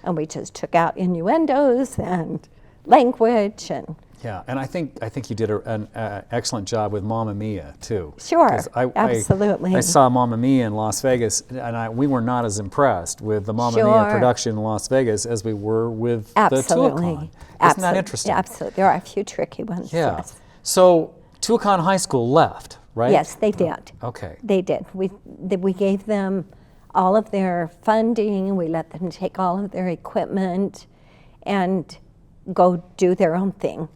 And we just took out innuendos and language and Yeah, and I think you did an excellent job with Mamma Mia too. Sure, 'Cause absolutely. I saw Mamma Mia in Las Vegas, and we were not as impressed with the Mamma Mia Sure. production in Las Vegas as we were with Absolutely. the Tuacahn. Isn't that interesting? Absolutely. There are a few tricky ones. Yeah. Yes. So Tuacahn High School left, right? Yes, they did. Okay. They did. We gave them all of their funding. We let them take all of their equipment and go do their own thing.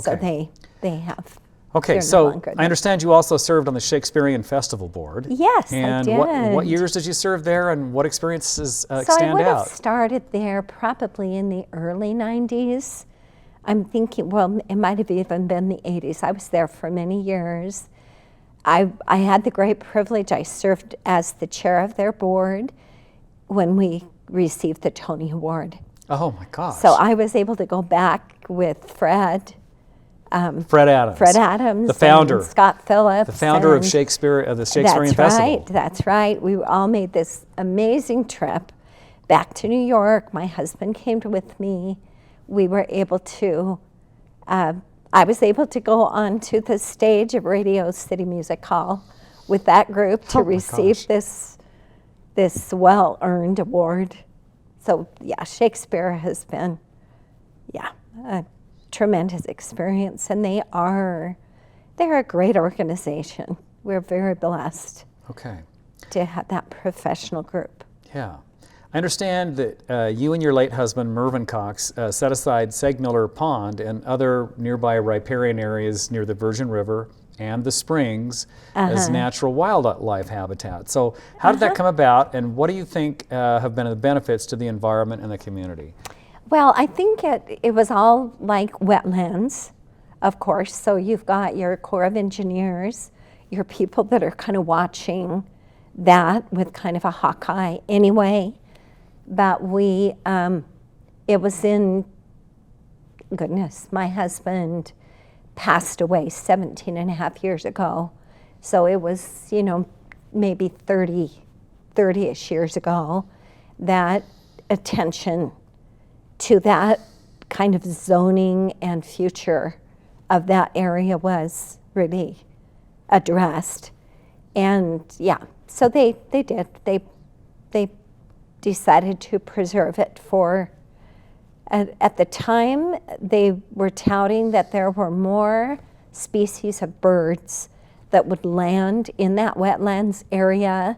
So Okay. they have. Okay, they're no so longer I there. understand you also served on the Shakespearean Festival Board. Yes, I and did. what years did you serve there, and what experiences So I stand would have out? started there probably in the early 90s. I'm thinking, well, it might have even been the 80s. I was there for many years. I had the great privilege, I served as the chair of their board when we received the Tony Award. Oh my gosh. So I was able to go back with Fred Fred Adams, the founder, and Scott Phillips, the founder of and Shakespeare, of the Shakespearean Festival. That's right. We all made this amazing trip back to New York. My husband came with me. We were able to, I was able to go onto the stage of Radio City Music Hall with that group to Oh my receive gosh. this well-earned award. So yeah, Shakespeare has been, a tremendous experience, and they're a great organization. We're very blessed Okay. to have that professional group. Yeah. I understand that you and your late husband, Mervyn Cox, set aside Segmiller Pond and other nearby riparian areas near the Virgin River and the springs as natural wildlife habitat. So how did that come about, and what do you think have been the benefits to the environment and the community? Well, I think it was all like wetlands, of course. So you've got your Corps of Engineers, your people that are kind of watching that with kind of a hawk eye anyway. But it was goodness, my husband passed away 17 and a half years ago. So it was, maybe 30-ish years ago that attention to that kind of zoning and future of that area was really addressed. And yeah, so they did. They decided to preserve it for, at the time, they were touting that there were more species of birds that would land in that wetlands area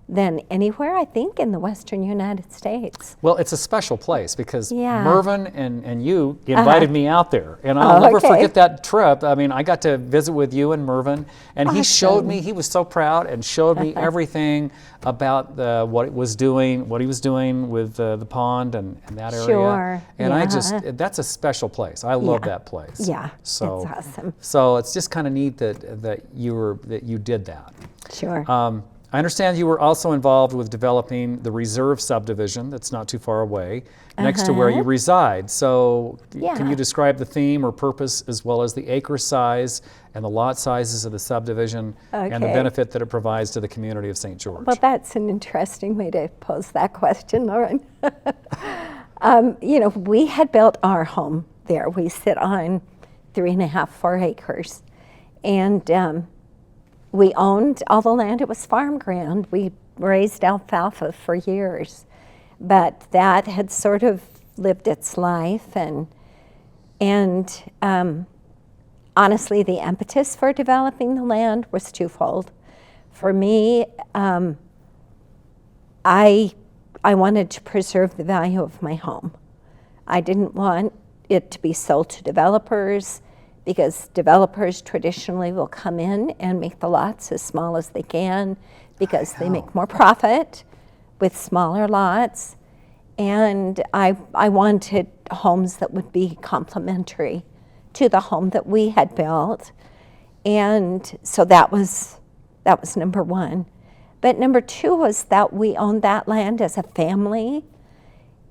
than anywhere, I think, in the western United States. Well, it's a special place because Yeah. Mervyn and you invited me out there. And I'll never okay. forget that trip. I mean, I got to visit with you and Mervyn, and he showed Awesome. me, he was so proud and showed me everything about what he was doing with the pond and that area. Sure, And yeah. that's a special place. I love that place. Yeah, So, it's awesome. So it's just kind of neat that you did that. Sure. I understand you were also involved with developing the reserve subdivision that's not too far away, next to where you reside. So can Yeah. you describe the theme or purpose as well as the acre size and the lot sizes of the subdivision and the Okay. benefit that it provides to the community of St. George? Well, that's an interesting way to pose that question, Lauren. We had built our home there. We sit on 3.5, 4 acres. And we owned all the land. It was farm ground. We raised alfalfa for years. But that had sort of lived its life. And honestly, the impetus for developing the land was twofold. For me, I wanted to preserve the value of my home. I didn't want it to be sold to developers because developers traditionally will come in and make the lots as small as they can because they make more profit with smaller lots. And I wanted homes that would be complementary to the home that we had built. And so that was number one. But number two was that we owned that land as a family.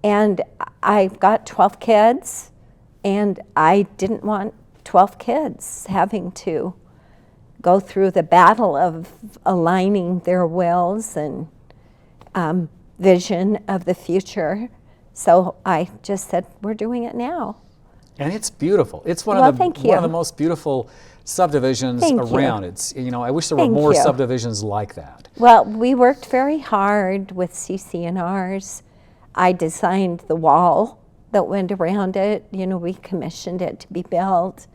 And I've got 12 kids, and I didn't want 12 kids having to go through the battle of aligning their wills and vision of the future. So I just said, we're doing it now. And it's beautiful. It's one Well, of the thank one of you. the most beautiful subdivisions Thank you. around. It's, you know, I wish there were Thank more you. subdivisions like that. Well, we worked very hard with CCNRs. I designed the wall that went around it. You know, we commissioned it to be built.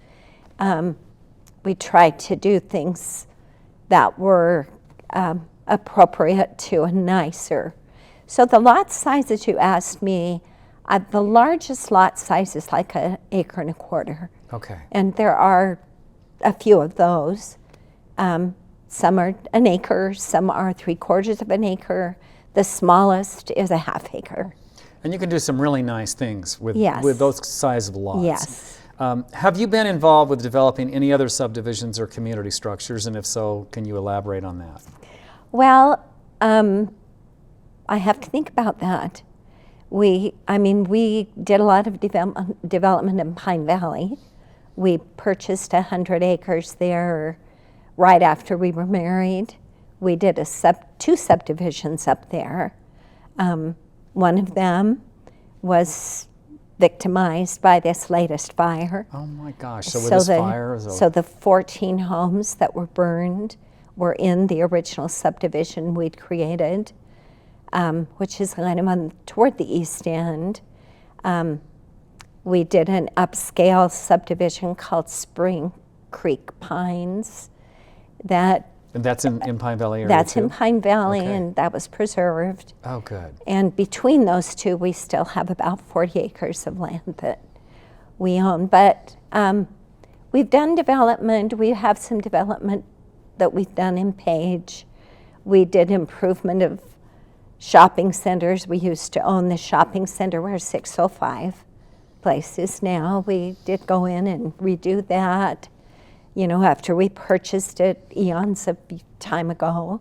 We tried to do things that were appropriate to a nicer. So the lot sizes you asked me, the largest lot size is like an acre and a quarter. Okay. And there are a few of those. Some are an acre, some are 3/4 of an acre. The smallest is a half acre. And you can do some really nice things with Yes. with those size of lots. Yes. Have you been involved with developing any other subdivisions or community structures? And if so, can you elaborate on that? Well, I have to think about that. We did a lot of development in Pine Valley. We purchased 100 acres there right after we were married. We did two subdivisions up there. One of them was victimized by this latest fire. Oh my gosh! So with this fire, so the 14 homes that were burned were in the original subdivision we'd created, which is kind of toward the east end. We did an upscale subdivision called Spring Creek Pines. and that's in Pine Valley area That's too? in Pine Valley, Okay. and that was preserved. Oh, good. And between those two, we still have about 40 acres of land that we own. But we've done development. We have some development that we've done in Page. We did improvement of shopping centers. We used to own the shopping center where 605 place is now. We did go in and redo that. You know, after we purchased it eons of time ago.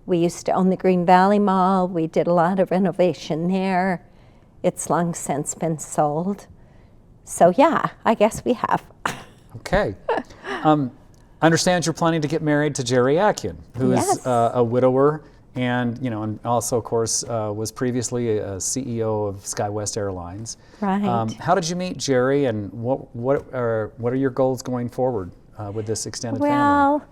We used to own the Green Valley Mall. We did a lot of renovation there. It's long since been sold. So yeah, I guess we have. Okay. I understand you're planning to get married to Jerry Atkin, who is Yes. a widower, and and also, of course, was previously a CEO of SkyWest Airlines. Right. How did you meet Jerry, and what are your goals going forward with this extended family? Well,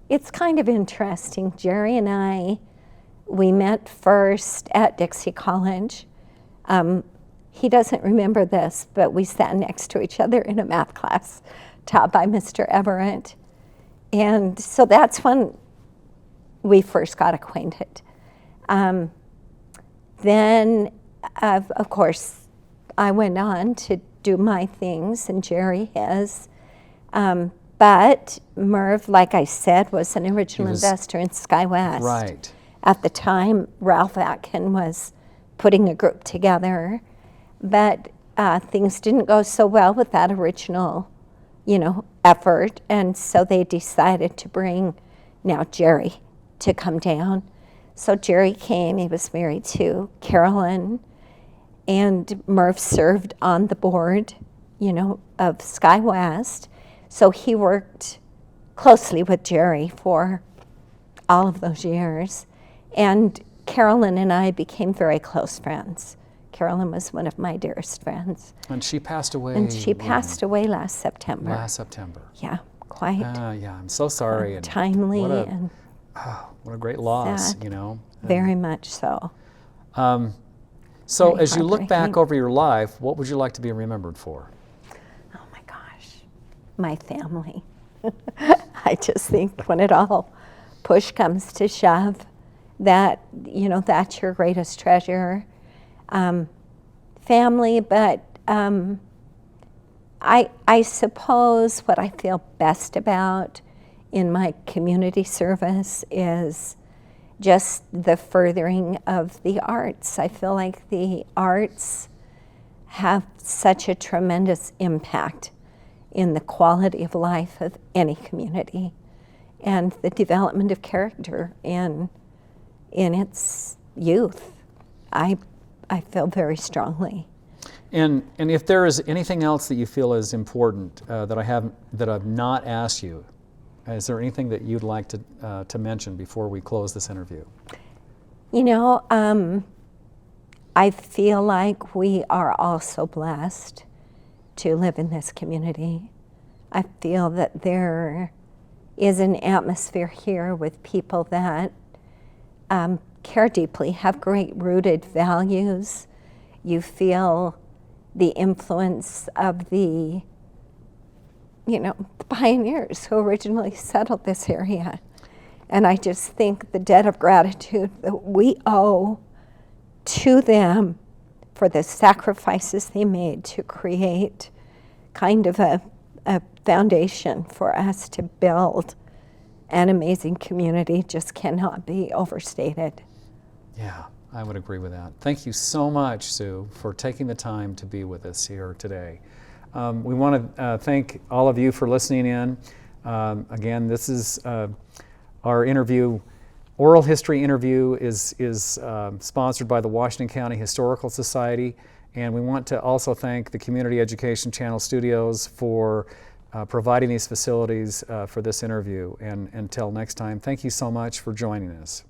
it's kind of interesting. Jerry and we met first at Dixie College. He doesn't remember this, but we sat next to each other in a math class taught by Mr. Everett. And so that's when we first got acquainted. Then, of course, I went on to do my things and Jerry his. But Merv, like I said, was an original investor in SkyWest. Right. At the time, Ralph Atkin was putting a group together, but things didn't go so well with that original, effort, and so they decided to bring now Jerry to come down. So Jerry came. He was married to Carolyn, and Merv served on the board, of SkyWest. So he worked closely with Jerry for all of those years. And Carolyn and I became very close friends. Carolyn was one of my dearest friends. And she passed away. And she passed away last September. Last September. Yeah, quite Yeah, I'm so sorry. And timely what a, and what a great loss, sad. Very much so. So Very as you look back heartbreaking. over your life, what would you like to be remembered for? Oh my gosh, my family. I just think when it all push comes to shove, that, that's your greatest treasure. Family, but I suppose what I feel best about in my community service is just the furthering of the arts. I feel like the arts have such a tremendous impact in the quality of life of any community and the development of character in its youth. I feel very strongly. And if there is anything else that you feel is important that I've not asked you, is there anything that you'd like to mention before we close this interview? I feel like we are all so blessed to live in this community. I feel that there is an atmosphere here with people that care deeply, have great rooted values. You feel the influence of the pioneers who originally settled this area. And I just think the debt of gratitude that we owe to them for the sacrifices they made to create kind of a foundation for us to build an amazing community just cannot be overstated. Yeah, I would agree with that. Thank you so much, Sue, for taking the time to be with us here today. We want to thank all of you for listening in. Again, this is our interview. Oral history interview is sponsored by the Washington County Historical Society, and we want to also thank the Community Education Channel Studios for providing these facilities for this interview. And until next time, thank you so much for joining us.